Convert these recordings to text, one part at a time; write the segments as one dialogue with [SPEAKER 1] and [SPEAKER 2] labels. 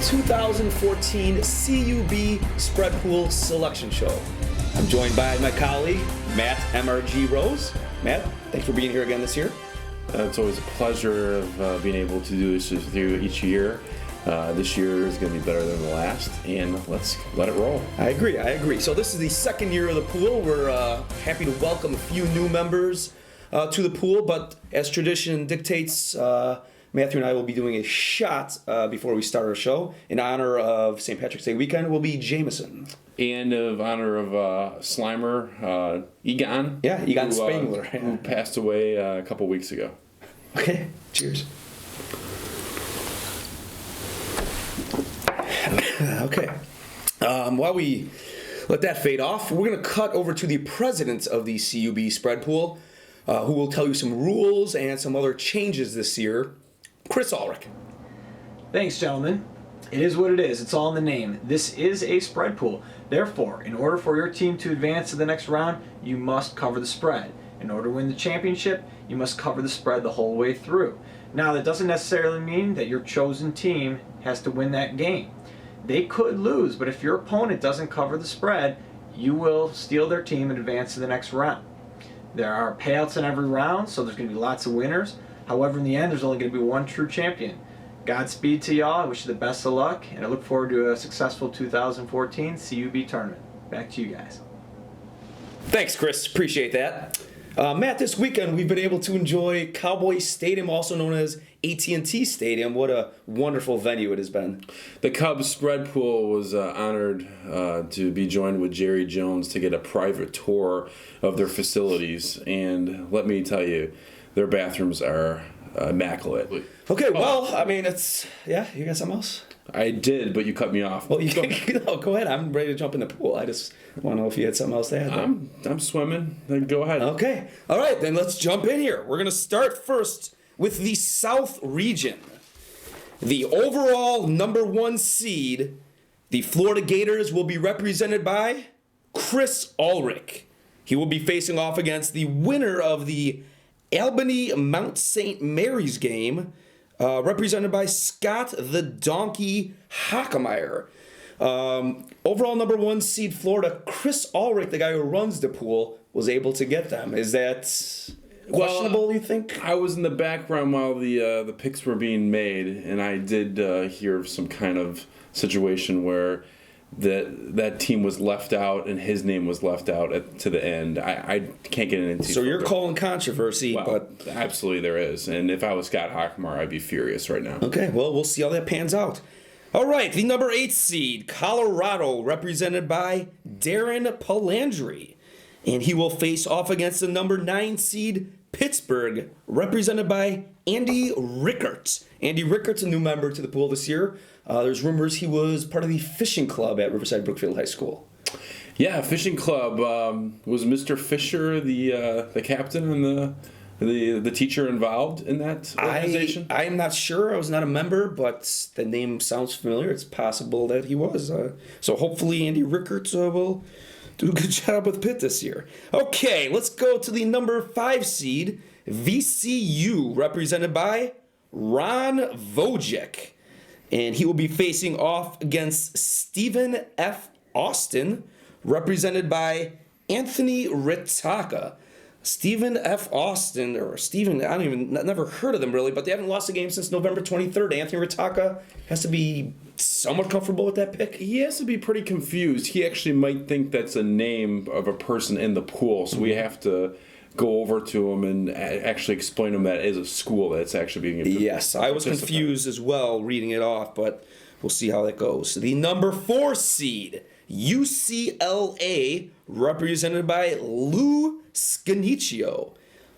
[SPEAKER 1] 2014 CUB Spread Pool Selection Show. I'm joined by my colleague, Matt MRG Rose. Matt, thanks for being here again this year.
[SPEAKER 2] It's always a pleasure of being able to do this with you each year. This year is going to be better than the last, and let's let it roll.
[SPEAKER 1] I agree. So this is the second year of the pool. We're happy to welcome a few new members to the pool, but as tradition dictates, Matthew and I will be doing a shot before we start our show. In honor of St. Patrick's Day weekend will be Jameson.
[SPEAKER 2] And in honor of Slimer, Egon.
[SPEAKER 1] Yeah, Egon Spangler.
[SPEAKER 2] Who passed away a couple weeks ago.
[SPEAKER 1] Okay, cheers. Okay. While we let that fade off, we're going to cut over to the president of the CUB Spread Pool, who will tell you some rules and some other changes this year. Chris Ulrich.
[SPEAKER 3] Thanks, gentlemen. It is what it is. It's all in the name. This is a spread pool. Therefore, in order for your team to advance to the next round, you must cover the spread. In order to win the championship, you must cover the spread the whole way through. Now, that doesn't necessarily mean that your chosen team has to win that game. They could lose, but if your opponent doesn't cover the spread, you will steal their team and advance to the next round. There are payouts in every round, so there's going to be lots of winners. However, in the end, there's only going to be one true champion. Godspeed to y'all. I wish you the best of luck, and I look forward to a successful 2014 CUB tournament. Back to you guys.
[SPEAKER 1] Thanks, Chris. Appreciate that. Matt, this weekend we've been able to enjoy Cowboy Stadium, also known as AT&T Stadium. What a wonderful venue it has been.
[SPEAKER 2] The CUB Spread Pool was honored to be joined with Jerry Jones to get a private tour of their facilities. And let me tell you, their bathrooms are immaculate.
[SPEAKER 1] Okay, well, I mean, it's, yeah, you got something else?
[SPEAKER 2] I did, but you cut me off.
[SPEAKER 1] Well, go ahead. I'm ready to jump in the pool. I just want to know if you had something else to add.
[SPEAKER 2] I'm swimming. Then go ahead.
[SPEAKER 1] Okay. All right, then let's jump in here. We're going to start first with the South region. The overall number 1 seed, the Florida Gators, will be represented by Chris Ulrich. He will be facing off against the winner of the Albany Mount St. Mary's game, represented by Scott the Donkey Hockemeyer. Overall number 1 seed Florida, Chris Ulrich, the guy who runs the pool, was able to get them. Is that questionable, you think?
[SPEAKER 2] I was in the background while the picks were being made, and I did hear of some kind of situation where that team was left out and his name was left out to the end. I can't get into.
[SPEAKER 1] So you're calling controversy,
[SPEAKER 2] but absolutely there is. And if I was Scott Hockmar, I'd be furious right now.
[SPEAKER 1] Okay, well, we'll see how that pans out. All right, the number 8 seed, Colorado, represented by Darren Palandri. And he will face off against the number 9 seed, Pittsburgh, represented by Andy Rickert. Andy Rickert's a new member to the pool this year. There's rumors he was part of the fishing club at Riverside Brookfield High School.
[SPEAKER 2] Yeah, fishing club. Was Mr. Fisher the captain and the teacher involved in that organization?
[SPEAKER 1] I'm not sure. I was not a member, but the name sounds familiar. It's possible that he was. So hopefully Andy Rickert will do a good job with Pitt this year. Okay, let's go to the number 5 seed, VCU, represented by Ron Wojcik. And he will be facing off against Stephen F. Austin, represented by Anthony Ritaka. Stephen F. Austin, or Stephen, never heard of them really, but they haven't lost a game since November 23rd. Anthony Ritaka has to be somewhat comfortable with that pick.
[SPEAKER 2] He has to be pretty confused. He actually might think that's a name of a person in the pool, so we have to go over to him and actually explain to him that is a school that's actually being...
[SPEAKER 1] Yes, I was confused as well reading it off, but we'll see how that goes. The number 4 seed, UCLA, represented by Lou Scanicio.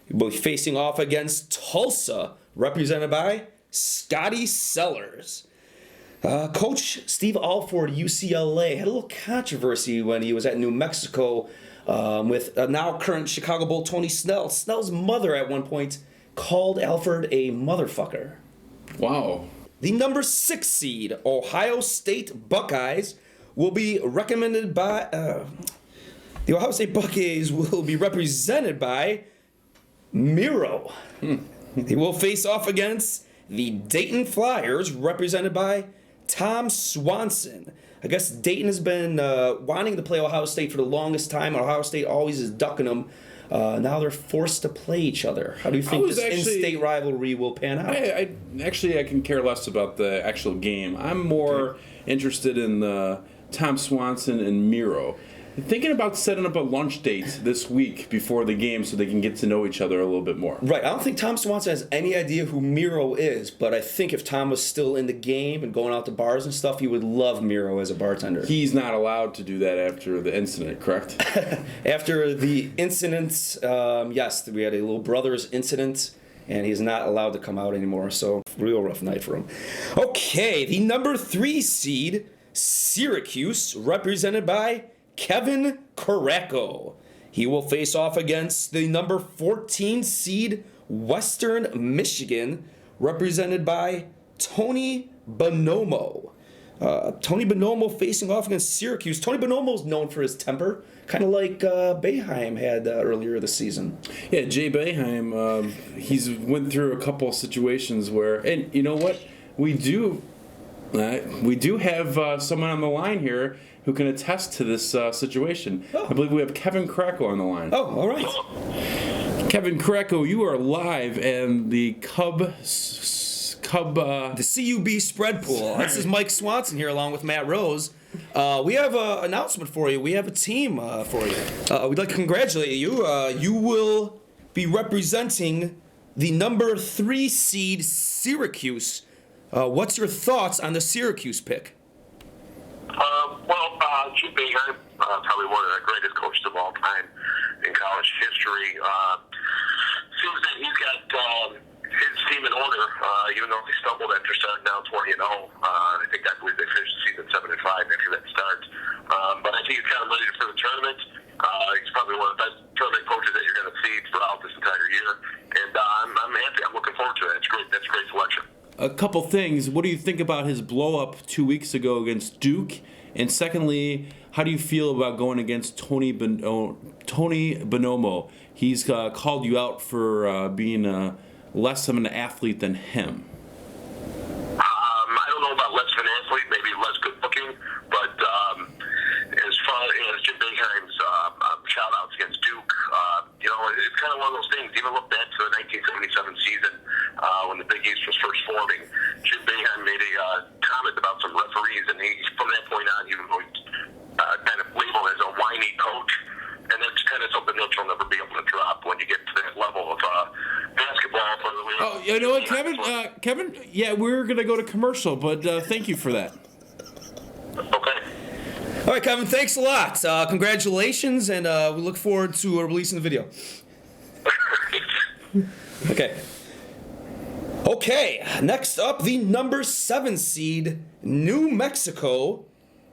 [SPEAKER 1] He will be facing off against Tulsa, represented by Scotty Sellers. Coach Steve Alford, UCLA, had a little controversy when he was at New Mexico with now current Chicago Bull Tony Snell. Snell's mother at one point called Alford a motherfucker.
[SPEAKER 2] Wow.
[SPEAKER 1] The number 6 seed, Ohio State Buckeyes, will be recommended by... the Ohio State Buckeyes will be represented by Miro. He will face off against the Dayton Flyers, represented by Tom Swanson. I guess Dayton has been wanting to play Ohio State for the longest time. Ohio State always is ducking them. Now they're forced to play each other. How do you think this in-state rivalry will pan out?
[SPEAKER 2] I can care less about the actual game. I'm more interested in the Tom Swanson and Miro. Thinking about setting up a lunch date this week before the game so they can get to know each other a little bit more.
[SPEAKER 1] Right. I don't think Tom Swanson has any idea who Miro is, but I think if Tom was still in the game and going out to bars and stuff, he would love Miro as a bartender.
[SPEAKER 2] He's not allowed to do that after the incident, correct?
[SPEAKER 1] After the incident, yes, we had a little brother's incident, and he's not allowed to come out anymore, so real rough night for him. Okay, the number 3 seed, Syracuse, represented by Kevin Caracco. He will face off against the number 14 seed Western Michigan, represented by Tony Bonomo. Tony Bonomo facing off against Syracuse. Tony Bonomo is known for his temper, kind of like Boeheim had earlier this season.
[SPEAKER 2] Yeah, Jay Boeheim, he's went through a couple of situations where, and you know what, we do have someone on the line here who can attest to this situation. I believe we have Kevin Caracco on the line.
[SPEAKER 1] Oh, all right.
[SPEAKER 2] Kevin Caracco, you are live, and the CUB.
[SPEAKER 1] The CUB spread pool. This is Mike Swanson here along with Matt Rose. We have an announcement for you. We have a team for you. We'd like to congratulate you. You will be representing the number 3 seed Syracuse. What's your thoughts on the Syracuse pick?
[SPEAKER 4] Chip Boeheim, probably one of the greatest coaches of all time in college history. Seems that he's got his team in order, even though they stumbled after starting down 20-0. I believe they finished the season 7-5 after that start. But I think he's kind of ready for the tournament. He's probably one of the best tournament coaches that you're going to see throughout this entire year. And I'm happy. I'm looking forward to it. It's great. That's a great selection.
[SPEAKER 2] A couple things. What do you think about his blow-up 2 weeks ago against Duke? And secondly, how do you feel about going against Tony Bonomo? He's called you out for being less of an athlete than him.
[SPEAKER 4] I don't know about less of an athlete, maybe less good looking, but as far as Jim Boeheim's shout-outs against Duke, it's kind of one of those things. Even look back to the 1977 season when the Big East was first forming. Jim Boeheim made a comment about some referees, and from that point on, he was kind of labeled as a whiny coach, and that's kind of something that you'll never be able to drop when you get to that level of basketball.
[SPEAKER 2] Oh, you know what, Kevin? Yeah, we're going to go to commercial, but thank you for that.
[SPEAKER 4] Okay.
[SPEAKER 1] All right, Kevin, thanks a lot. Congratulations, and we look forward to releasing the video. Okay, next up, the number 7 seed, New Mexico,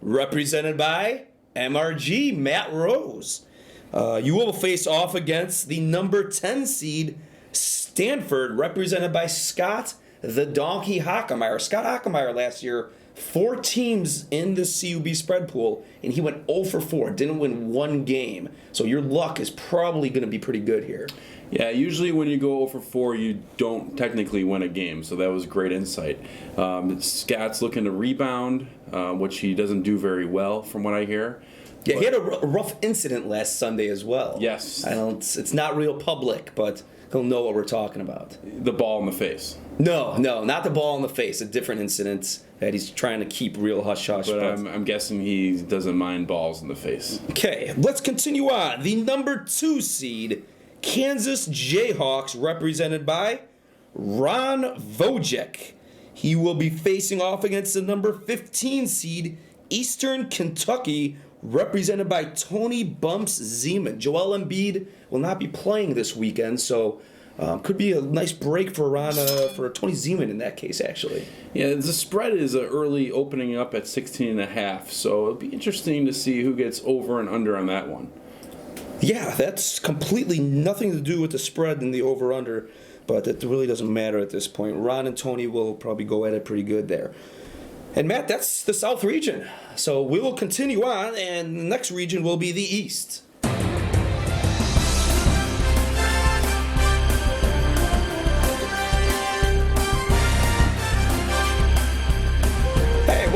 [SPEAKER 1] represented by MRG, Matt Rose. You will face off against the number 10 seed, Stanford, represented by Scott the Donkey Hockemeyer. Scott Hockemeyer last year, 4 teams in the CUB spread pool, and he went 0 for 4, didn't win 1 game. So your luck is probably going to be pretty good here.
[SPEAKER 2] Yeah, usually when you go 0 for 4, you don't technically win a game, so that was great insight. Scott's looking to rebound, which he doesn't do very well from what I hear.
[SPEAKER 1] Yeah, he had a rough incident last Sunday as well.
[SPEAKER 2] Yes.
[SPEAKER 1] It's not real public, but he'll know what we're talking about.
[SPEAKER 2] The ball in the face.
[SPEAKER 1] No, not the ball in the face. A different incident that he's trying to keep real hush-hush.
[SPEAKER 2] But I'm guessing he doesn't mind balls in the face.
[SPEAKER 1] Okay, let's continue on. The number 2 seed, Kansas Jayhawks, represented by Ron Wojcik. He will be facing off against the number 15 seed, Eastern Kentucky, represented by Tony Bumps Zeman. Joel Embiid will not be playing this weekend, so could be a nice break for Ron, for Tony Zeman in that case, actually.
[SPEAKER 2] Yeah, the spread is early opening up at 16.5, so it'll be interesting to see who gets over and under on that one.
[SPEAKER 1] Yeah, that's completely nothing to do with the spread and the over-under, but it really doesn't matter at this point. Ron and Tony will probably go at it pretty good there. And Matt, that's the South region. So we will continue on, and the next region will be the East. Hey,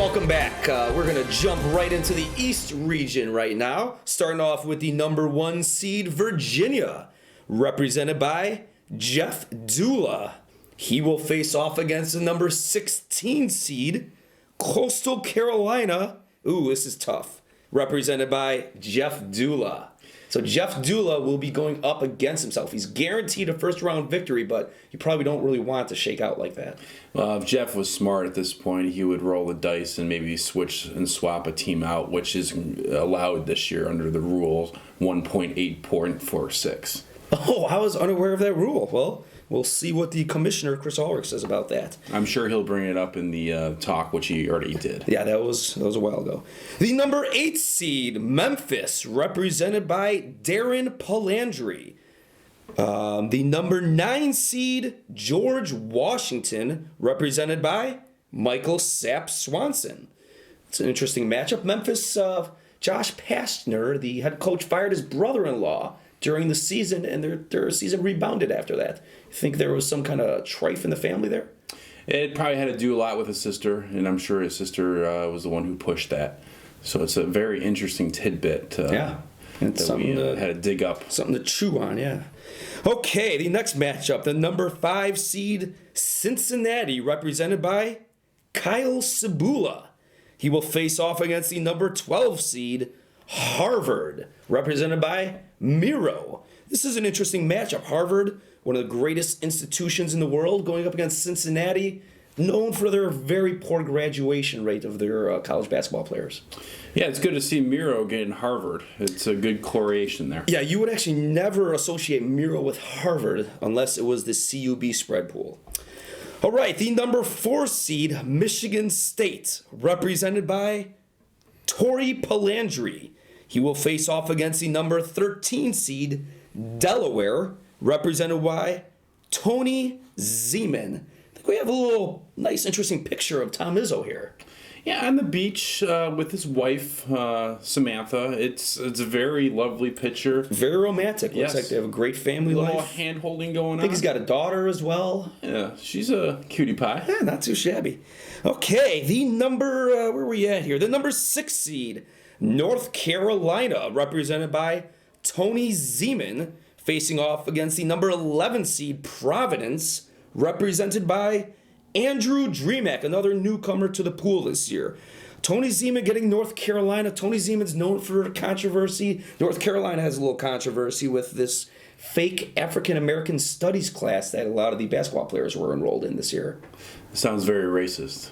[SPEAKER 1] We're going to jump right into the East region right now, starting off with the number 1 seed, Virginia, represented by Jeff Dula. He will face off against the number 16 seed, Coastal Carolina. Ooh, this is tough. Represented by Jeff Dula. So Jeff Dula will be going up against himself. He's guaranteed a first-round victory, but you probably don't really want it to shake out like that.
[SPEAKER 2] If Jeff was smart at this point, he would roll the dice and maybe switch and swap a team out, which is allowed this year under the rules, 1.846.
[SPEAKER 1] Oh, I was unaware of that rule. Well, we'll see what the commissioner, Chris Ulrich, says about that.
[SPEAKER 2] I'm sure he'll bring it up in the talk, which he already did.
[SPEAKER 1] Yeah, that was a while ago. The number 8 seed, Memphis, represented by Darren Palandri. The number 9 seed, George Washington, represented by Michael Sapp Swanson. It's an interesting matchup. Memphis, Josh Pastner, the head coach, fired his brother-in-law during the season, and their season rebounded after that. You think there was some kind of strife in the family there?
[SPEAKER 2] It probably had to do a lot with his sister, and I'm sure his sister was the one who pushed that. So it's a very interesting tidbit
[SPEAKER 1] yeah. It's
[SPEAKER 2] that we had to dig up.
[SPEAKER 1] Something to chew on, yeah. Okay, the next matchup, the number 5 seed, Cincinnati, represented by Kyle Cibula. He will face off against the number 12 seed, Harvard, represented by Miro. This is an interesting matchup. Harvard, one of the greatest institutions in the world, going up against Cincinnati, known for their very poor graduation rate of their college basketball players.
[SPEAKER 2] Yeah, it's good to see Miro getting Harvard. It's a good correlation there.
[SPEAKER 1] Yeah, you would actually never associate Miro with Harvard unless it was the CUB spread pool. All right, the number 4 seed, Michigan State, represented by Torrey Palandri. He will face off against the number 13 seed, Delaware, represented by Tony Zeman. I think we have a little nice, interesting picture of Tom Izzo here.
[SPEAKER 2] Yeah, on the beach with his wife, Samantha. It's a very lovely picture.
[SPEAKER 1] Very romantic. Looks
[SPEAKER 2] Yes.
[SPEAKER 1] like they have a great family
[SPEAKER 2] A little
[SPEAKER 1] life.
[SPEAKER 2] hand-holding going on.
[SPEAKER 1] I think he's got a daughter as well.
[SPEAKER 2] Yeah, she's a cutie pie.
[SPEAKER 1] Yeah, not too shabby. Okay, the number, where are we at here? The number 6 seed, North Carolina, represented by Tony Zeman, facing off against the number 11 seed, Providence, represented by Andrew Dreamack, another newcomer to the pool this year. Tony Zeman getting North Carolina. Tony Zeman's known for controversy. North Carolina has a little controversy with this fake African-American studies class that a lot of the basketball players were enrolled in this year.
[SPEAKER 2] Sounds very racist.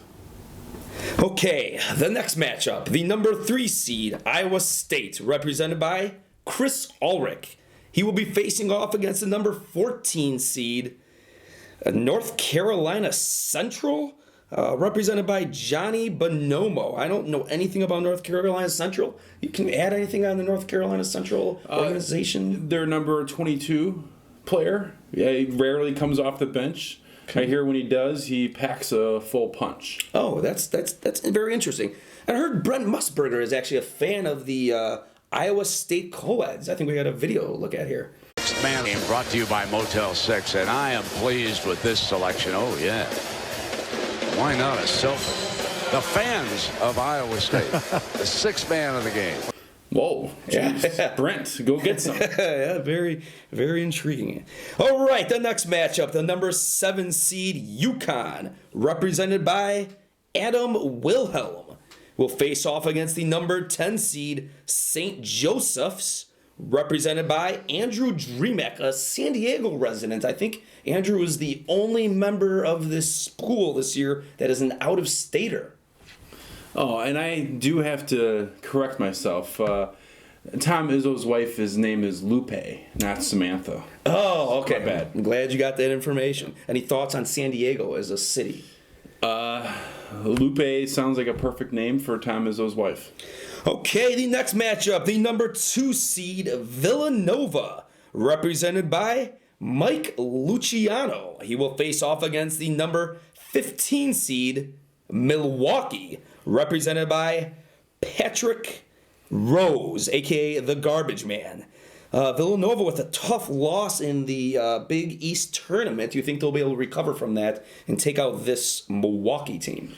[SPEAKER 1] Okay, the next matchup, the number 3 seed, Iowa State, represented by Chris Ulrich. He will be facing off against the number 14 seed, North Carolina Central, represented by Johnny Bonomo. I don't know anything about North Carolina Central. You can add anything on the North Carolina Central organization?
[SPEAKER 2] Their number 22 player. Yeah, he rarely comes off the bench. I hear when he does, he packs a full punch.
[SPEAKER 1] Oh, that's very interesting. I heard Brent Musburger is actually a fan of the Iowa State co-eds. I think we got a video to look at here.
[SPEAKER 5] Next man game brought to you by Motel 6, and I am pleased with this selection. Oh, yeah. Why not a silver? The fans of Iowa State, the 6th man of the game.
[SPEAKER 2] Whoa. Jeez.
[SPEAKER 1] Yeah.
[SPEAKER 2] Brent, go get some.
[SPEAKER 1] Yeah, very, very intriguing. All right, the next matchup, the number 7 seed UConn, represented by Adam Wilhelm, will face off against the number 10 seed St. Joseph's, represented by Andrew Dreamack, a San Diego resident. I think Andrew is the only member of this pool this year that is an out-of-stater.
[SPEAKER 2] Oh, and I do have to correct myself. Tom Izzo's wife, his name is Lupe, not Samantha.
[SPEAKER 1] Oh, okay.
[SPEAKER 2] My bad.
[SPEAKER 1] I'm glad you got that information. Any thoughts on San Diego as a city?
[SPEAKER 2] Lupe sounds like a perfect name for Tom Izzo's wife.
[SPEAKER 1] Okay, the next matchup, the number 2 seed Villanova, represented by Mike Luciano. He will face off against the number 15 seed Milwaukee, represented by Patrick Rose, a.k.a. the Garbage Man. Villanova with a tough loss in the Big East tournament. Do you think they'll be able to recover from that and take out this Milwaukee team?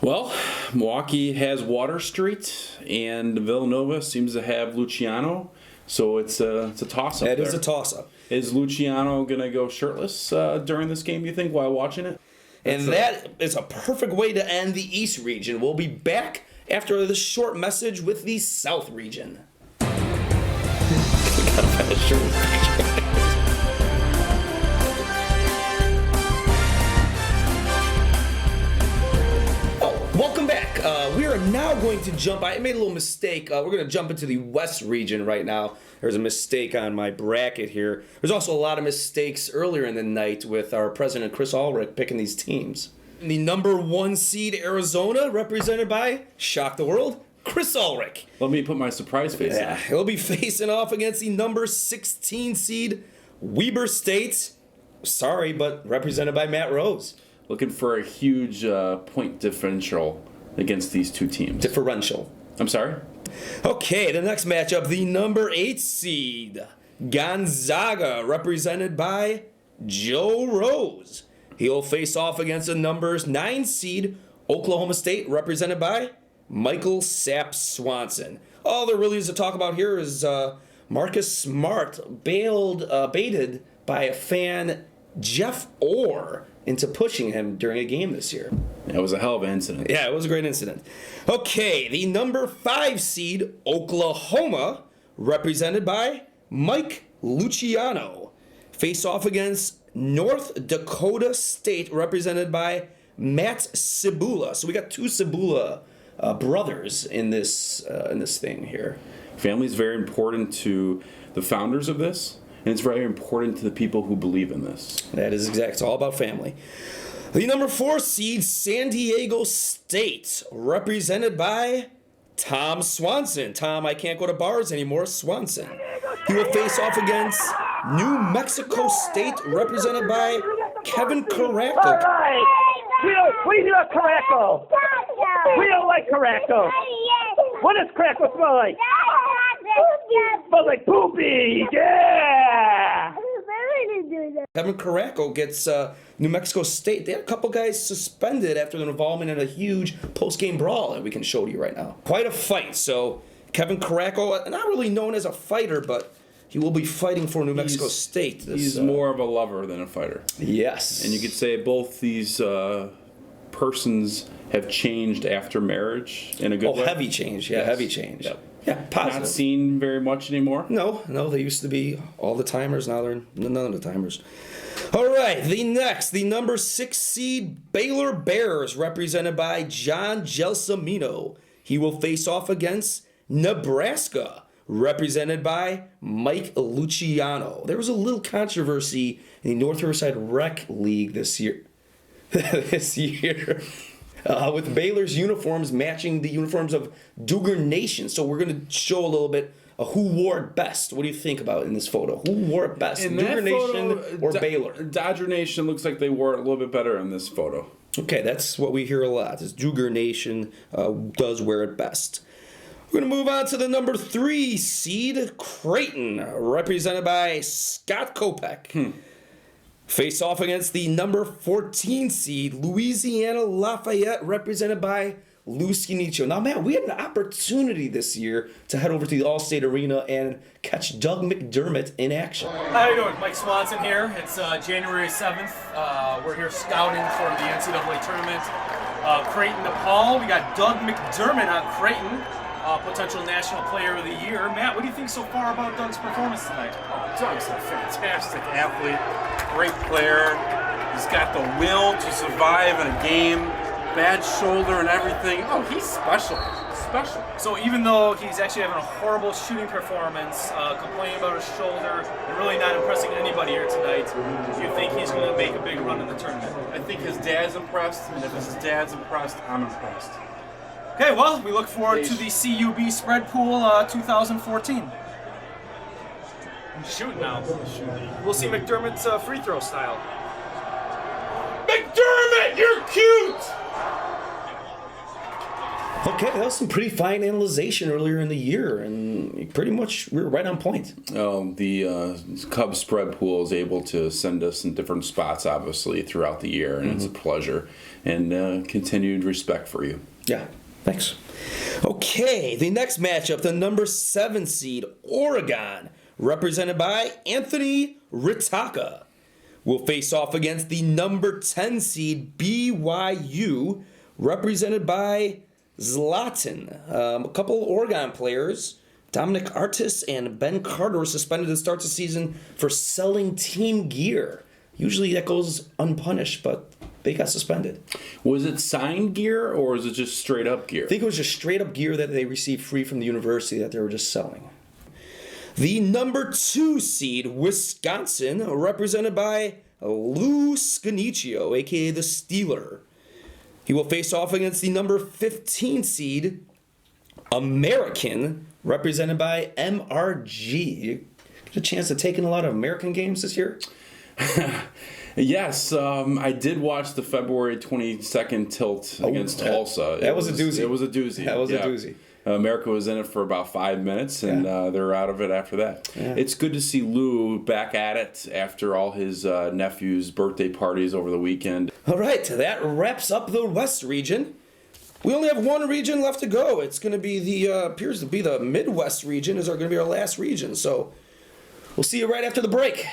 [SPEAKER 2] Well, Milwaukee has Water Street, and Villanova seems to have Luciano, so it's a toss-up.
[SPEAKER 1] That is a toss-up.
[SPEAKER 2] Is Luciano going to go shirtless during this game, you think, while watching it?
[SPEAKER 1] And that is a perfect way to end the East region. We'll be back after this short message with the South region. Welcome back. We are now going to jump. I made a little mistake. We're going to jump into the West region right now. There's a mistake on my bracket here. There's also a lot of mistakes earlier in the night with our president, Chris Ulrich, picking these teams. The number 1 seed, Arizona, represented by, shock the world, Chris Ulrich.
[SPEAKER 2] Let me put my surprise face on.
[SPEAKER 1] He'll be facing off against the number 16 seed, Weber State. Sorry, but represented by Matt Rose.
[SPEAKER 2] Looking for a huge point differential against these two teams.
[SPEAKER 1] Differential.
[SPEAKER 2] I'm sorry?
[SPEAKER 1] Okay, the next matchup, the number 8 seed, Gonzaga, represented by Joe Rose. He'll face off against the number 9 seed, Oklahoma State, represented by Michael Sapp Swanson. All there really is to talk about here is Marcus Smart baited by a fan, Jeff Orr, into pushing him during a game this year.
[SPEAKER 2] It was a hell of an incident.
[SPEAKER 1] Yeah, it was a great incident. Okay, the number 5 seed, Oklahoma, represented by Mike Luciano, face off against North Dakota State, represented by Matt Cibula. So we got 2 Cibula brothers in this thing here.
[SPEAKER 2] Family is very important to the founders of this, and it's very important to the people who believe in this.
[SPEAKER 1] That is exact. It's all about family. The number 4 seed, San Diego State, represented by Tom Swanson. Tom, I can't go to bars anymore. Swanson. He will face off against New Mexico State, represented by Kevin Caraco.
[SPEAKER 6] All right. We do a Caraco. We don't like Caraco. What does Caraco smell like? Smells like poopy. Yeah.
[SPEAKER 1] Kevin Caraco gets New Mexico State. They had a couple guys suspended after their involvement in a huge post-game brawl that we can show to you right now. Quite a fight. So Kevin Caraco, not really known as a fighter, but he will be fighting for New Mexico State.
[SPEAKER 2] He's more of a lover than a fighter.
[SPEAKER 1] Yes.
[SPEAKER 2] And you could say both these persons have changed after marriage in a good way.
[SPEAKER 1] Oh, heavy change. Yeah,
[SPEAKER 2] Yes.
[SPEAKER 1] heavy change.
[SPEAKER 2] Yep.
[SPEAKER 1] Yeah, positive.
[SPEAKER 2] Not seen very much anymore.
[SPEAKER 1] No, they used to be all the timers. Now they're none of the timers. All right, the number 6 seed Baylor Bears, represented by John Gelsomino. He will face off against Nebraska, represented by Mike Luciano. There was a little controversy in the North Riverside Rec League this year. With Baylor's uniforms matching the uniforms of Cougar Nation. So we're going to show a little bit of who wore it best. What do you think about in this photo? Who wore it best, Cougar Nation or Baylor?
[SPEAKER 2] Dodger Nation looks like they wore it a little bit better in this photo.
[SPEAKER 1] Okay, that's what we hear a lot, is Cougar Nation does wear it best. We're going to move on to the number 3 seed, Creighton, represented by Scott Kopech. Face off against the number 14 seed, Louisiana Lafayette, represented by Lou Scinicho. Now, man, we had an opportunity this year to head over to the All-State Arena and catch Doug McDermott in action.
[SPEAKER 7] How you doing? Mike Swanson here. It's January 7th. We're here scouting for the NCAA tournament. Creighton, Nepal. We got Doug McDermott on Creighton, potential National Player of the Year. Matt, what do you think so far about Doug's performance tonight?
[SPEAKER 8] Doug's a fantastic athlete, great player. He's got the will to survive in a game, bad shoulder and everything. Oh, he's special. Special.
[SPEAKER 7] So even though he's actually having a horrible shooting performance, complaining about his shoulder, and really not impressing anybody here tonight, do you think he's going to make a big run in the tournament?
[SPEAKER 8] I think his dad's impressed, and if his dad's impressed, I'm impressed.
[SPEAKER 7] Okay, well, we look forward to the CUB Spread Pool 2014. I'm shooting now. We'll see McDermott's free throw style.
[SPEAKER 8] McDermott, you're cute!
[SPEAKER 1] Okay, that was some pretty fine analyzation earlier in the year, and pretty much we were right on point.
[SPEAKER 2] The Cub spread pool is able to send us in different spots, obviously, throughout the year, and it's a pleasure. And continued respect for you.
[SPEAKER 1] Yeah, thanks. Okay, the next matchup, the number 7 seed, Oregon, represented by Anthony Ritaka, will face off against the number 10 seed, BYU, represented by Zlatan. A couple Oregon players, Dominic Artis and Ben Carter, were suspended to start the season for selling team gear. Usually that goes unpunished, but they got suspended.
[SPEAKER 2] Was it signed gear or was it just straight up gear?
[SPEAKER 1] I think it was just straight up gear that they received free from the university that they were just selling. The number 2 seed, Wisconsin, represented by Lou Scanicio, a.k.a. the Steeler. He will face off against the number 15 seed, American, represented by MRG. You get a chance to take in a lot of American games this year?
[SPEAKER 2] Yes, I did watch the February 22nd tilt against Tulsa.
[SPEAKER 1] That was a doozy.
[SPEAKER 2] It was a doozy.
[SPEAKER 1] That was a doozy.
[SPEAKER 2] America was in it for about 5 minutes, and they're out of it after that. Yeah. It's good to see Lou back at it after all his nephew's birthday parties over the weekend.
[SPEAKER 1] All right, that wraps up the West region. We only have one region left to go. It's going to be appears to be the Midwest region is going to be our last region. So we'll see you right after the break.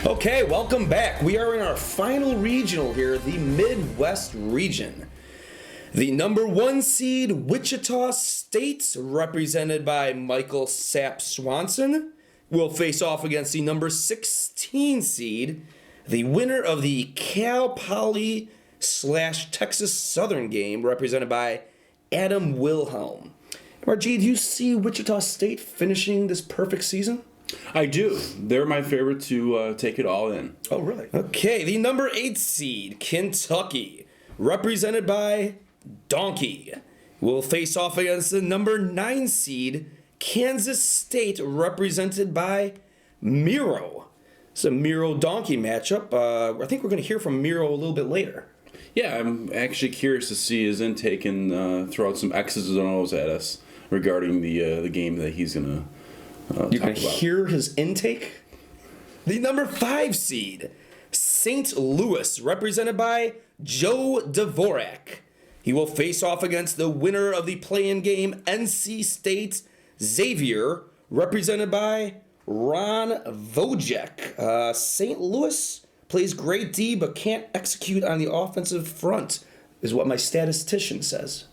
[SPEAKER 1] Okay, welcome back. We are in our final regional here, the Midwest region. The number 1 seed, Wichita State, represented by Michael Sapp Swanson, will face off against the number 16 seed, the winner of the Cal Poly / Texas Southern game, represented by Adam Wilhelm. RG, do you see Wichita State finishing this perfect season?
[SPEAKER 2] I do. They're my favorite to take it all in.
[SPEAKER 1] Oh, really? Okay, the number 8 seed, Kentucky, represented by Donkey, will face off against the number 9 seed, Kansas State, represented by Miro. It's a Miro-Donkey matchup. I think we're going to hear from Miro a little bit later.
[SPEAKER 2] Yeah, I'm actually curious to see his intake and throw out some X's and O's at us regarding the game that he's going to
[SPEAKER 1] you can hear his intake. The number 5 seed, St. Louis, represented by Joe Dvorak. He will face off against the winner of the play-in game, NC State Xavier, represented by Ron Wojek. St. Louis plays great D but can't execute on the offensive front, is what my statistician says.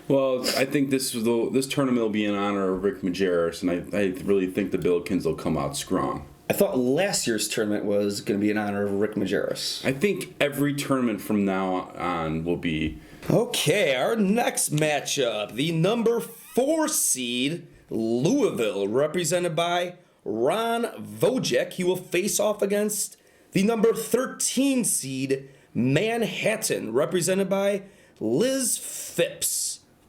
[SPEAKER 2] Well, I think this tournament will be in honor of Rick Majerus, and I really think the Billikens will come out strong.
[SPEAKER 1] I thought last year's tournament was going to be in honor of Rick Majerus.
[SPEAKER 2] I think every tournament from now on will be.
[SPEAKER 1] Okay, our next matchup, the number 4 seed, Louisville, represented by Ron Wojek. He will face off against the number 13 seed, Manhattan, represented by Liz Phipps.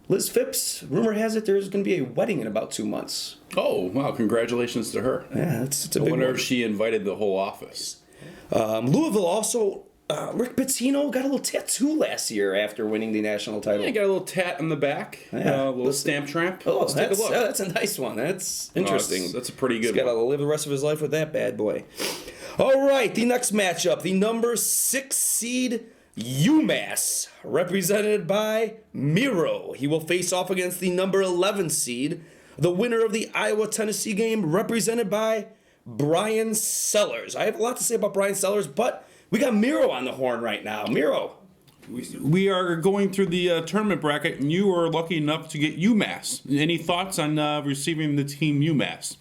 [SPEAKER 1] Liz Phipps, rumor has it there's going to be a wedding in about 2 months.
[SPEAKER 2] Oh, wow. Congratulations to her.
[SPEAKER 1] Yeah, it's a big one.
[SPEAKER 2] I wonder if she invited the whole office.
[SPEAKER 1] Louisville also, Rick Pitino got a little tattoo last year after winning the national title.
[SPEAKER 2] Yeah, got a little tat on the back, a little stamp tramp.
[SPEAKER 1] Oh,
[SPEAKER 2] Let's take a look.
[SPEAKER 1] That's a nice one. That's interesting.
[SPEAKER 2] That's a pretty good one.
[SPEAKER 1] He's got to live the rest of his life with that bad boy. All right, the next matchup, the number 6 seed, UMass, represented by Miro. He will face off against the number 11 seed, the winner of the Iowa-Tennessee game, represented by Brian Sellers. I have a lot to say about Brian Sellers, but we got Miro on the horn right now. Miro.
[SPEAKER 8] We are going through the tournament bracket, and you were lucky enough to get UMass. Any thoughts on receiving the team UMass?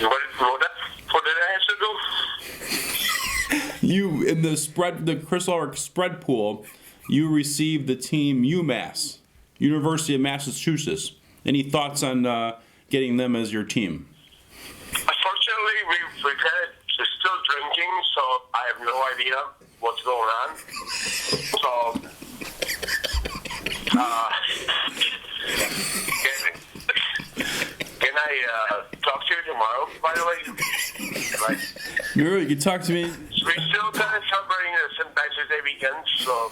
[SPEAKER 4] What did I have to do?
[SPEAKER 8] You, in the Chris Ulrich spread pool, you received the team UMass, University of Massachusetts. Any thoughts on getting them as your team?
[SPEAKER 4] They're still drinking, so I have no idea what's going on. So, can I talk to you tomorrow, by the way? Like,
[SPEAKER 2] You can talk to me.
[SPEAKER 4] we're still kind of celebrating the St. Patrick's Day weekend, so...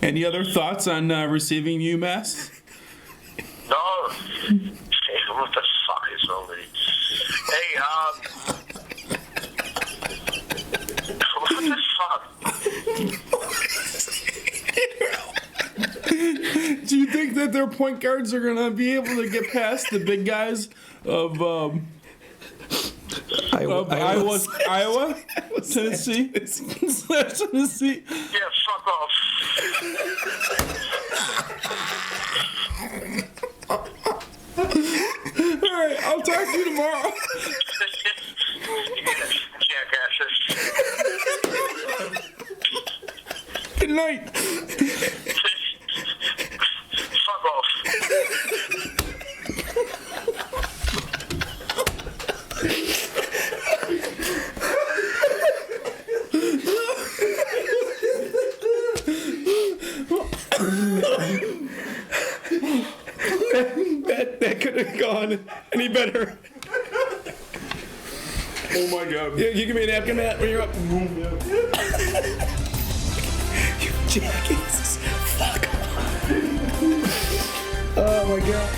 [SPEAKER 2] Any other thoughts on receiving UMass?
[SPEAKER 4] No. Hey, what the fuck is wrong with you? Hey, what the fuck?
[SPEAKER 2] Do you think that their point guards are going to be able to get past the big guys of Iowa, Tennessee? Tennessee?
[SPEAKER 4] Yeah, fuck off.
[SPEAKER 2] All right, I'll talk to you tomorrow.
[SPEAKER 4] Jackasses.
[SPEAKER 2] Good night.
[SPEAKER 4] Fuck off.
[SPEAKER 1] That couldn't have gone any better.
[SPEAKER 2] Oh my God.
[SPEAKER 1] You give me a napkin, Matt, when you're up. You jackass. Fuck. Oh my God.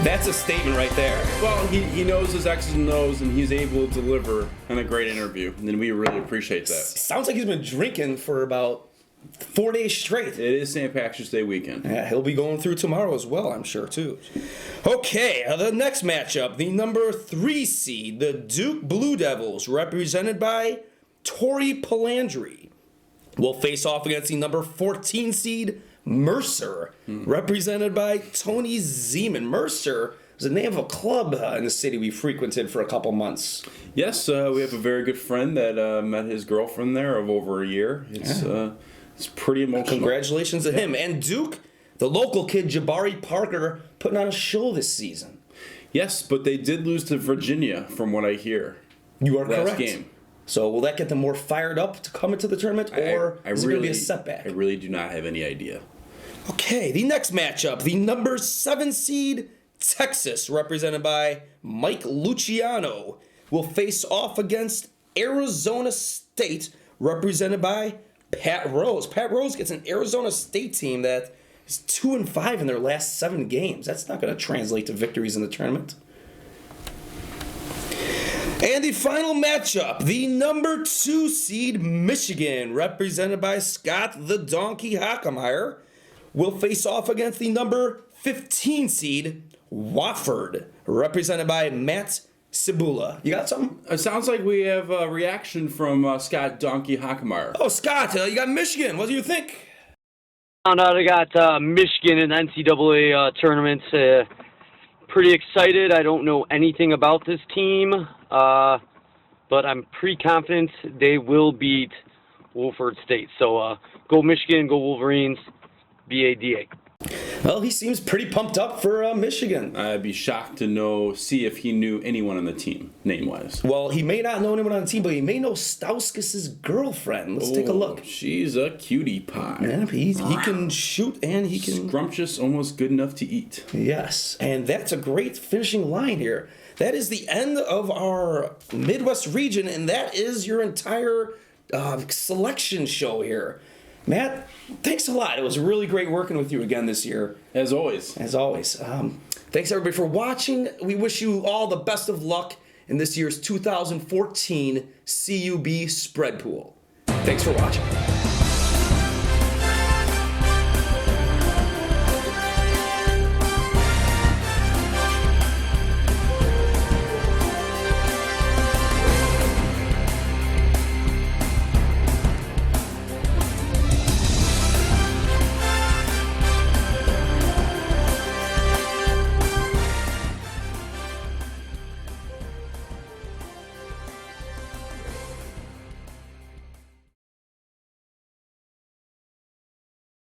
[SPEAKER 1] That's a statement right there.
[SPEAKER 2] Well, he knows his X's and O's, and he's able to deliver in a great interview, and we really appreciate that.
[SPEAKER 1] Sounds like he's been drinking for about 4 days straight.
[SPEAKER 2] It is St. Patrick's Day weekend.
[SPEAKER 1] Yeah, he'll be going through tomorrow as well, I'm sure, too. Okay, the next matchup, the number 3 seed, the Duke Blue Devils, represented by Tori Palandri, will face off against the number 14 seed, Mercer, represented by Tony Zeman. Mercer is the name of a club in the city we frequented for a couple months.
[SPEAKER 2] Yes, we have a very good friend that met his girlfriend there of over a year. It's pretty emotional.
[SPEAKER 1] Congratulations to him. And Duke, the local kid, Jabari Parker, putting on a show this season.
[SPEAKER 2] Yes, but they did lose to Virginia, from what I hear.
[SPEAKER 1] You are
[SPEAKER 2] last
[SPEAKER 1] correct.
[SPEAKER 2] Game.
[SPEAKER 1] So will that get them more fired up to come into the tournament, or is it going to be a setback?
[SPEAKER 2] I really do not have any idea.
[SPEAKER 1] Okay, the next matchup, the number 7 seed, Texas, represented by Mike Luciano, will face off against Arizona State, represented by Pat Rose. Pat Rose gets an Arizona State team that is 2-5 in their last 7 games. That's not going to translate to victories in the tournament. And the final matchup, the number 2 seed, Michigan, represented by Scott the Donkey Hockemeyer, will face off against the number 15 seed, Wofford, represented by Matt Cibula. You got something?
[SPEAKER 2] It sounds like we have a reaction from Scott Donkey Hockemeyer.
[SPEAKER 1] Oh, Scott, you got Michigan. What do you think?
[SPEAKER 9] Found out I got Michigan in the NCAA tournament. Pretty excited. I don't know anything about this team, but I'm pretty confident they will beat Wofford State. So go Michigan, go Wolverines, BADA.
[SPEAKER 1] Well, he seems pretty pumped up for Michigan.
[SPEAKER 2] I'd be shocked to see if he knew anyone on the team, name-wise.
[SPEAKER 1] Well, he may not know anyone on the team, but he may know Stauskas' girlfriend. Let's take a look.
[SPEAKER 2] She's a cutie pie.
[SPEAKER 1] Yeah, he can shoot and he can...
[SPEAKER 2] Scrumptious, almost good enough to eat.
[SPEAKER 1] Yes, and that's a great finishing line here. That is the end of our Midwest region, and that is your entire selection show here. Matt, thanks a lot. It was really great working with you again this year.
[SPEAKER 2] As always.
[SPEAKER 1] As always. Thanks, everybody, for watching. We wish you all the best of luck in this year's 2014 CUB Spread Pool. Thanks for watching.